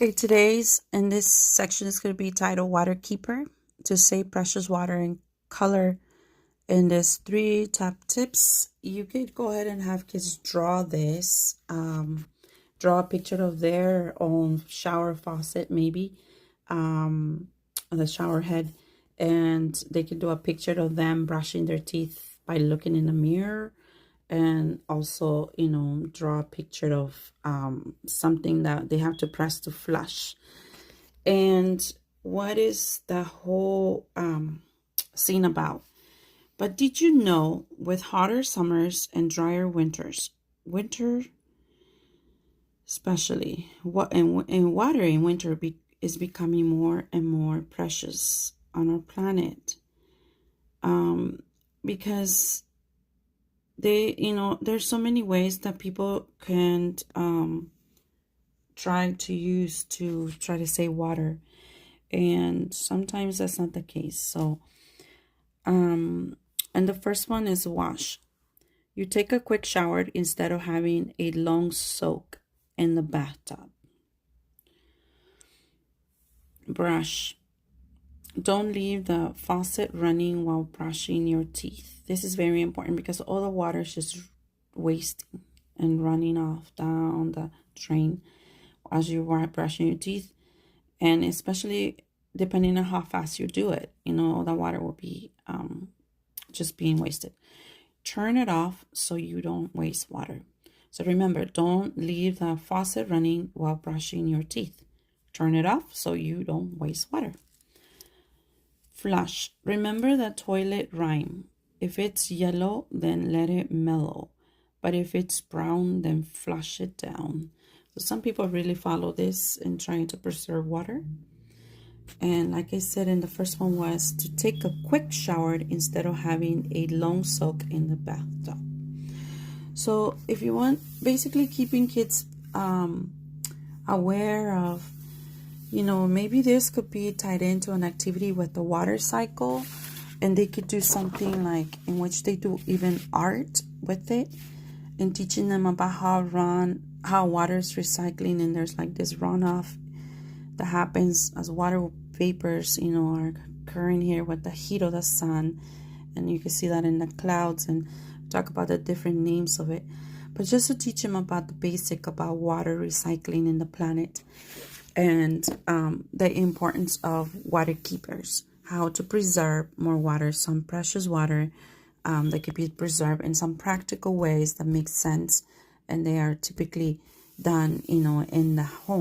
Okay, today's in this section is going to be titled Water Keeper to save precious water and color. In this 3 top tips, you could go ahead and have kids draw this. Draw a picture of their own shower faucet, maybe the shower head, and they can do a picture of them brushing their teeth by looking in the mirror, and also draw a picture of something that they have to press to flush. And what is the whole scene about? But did you know, with hotter summers and drier winters, winter especially, and water in winter is becoming more and more precious on our planet, because there's so many ways that people can try to use to try to save water, and sometimes that's not the case. So and the first one is wash. You take a quick shower instead of having a long soak in the bathtub. Brush. Don't leave the faucet running while brushing your teeth. This is very important because all the water is just wasting and running off down the drain as you are brushing your teeth. And especially depending on how fast you do it, all the water will be just being wasted. Turn it off so you don't waste water. So remember, don't leave the faucet running while brushing your teeth. Turn it off so you don't waste water. Flush. Remember the toilet rhyme. If it's yellow, then let it mellow. But if it's brown, then flush it down. So some people really follow this in trying to preserve water. And like I said, in the first one was to take a quick shower instead of having a long soak in the bathtub. So if you want, basically keeping kids aware of, maybe this could be tied into an activity with the water cycle, and they could do something like in which they do even art with it, and teaching them about how water is recycling, and there's like this runoff that happens as water vapors, are occurring here with the heat of the sun, and you can see that in the clouds, and talk about the different names of it. But just to teach them about the basic about water recycling in the planet, and the importance of water keepers, how to preserve more water, some precious water that could be preserved in some practical ways that make sense, and they are typically done, in the home.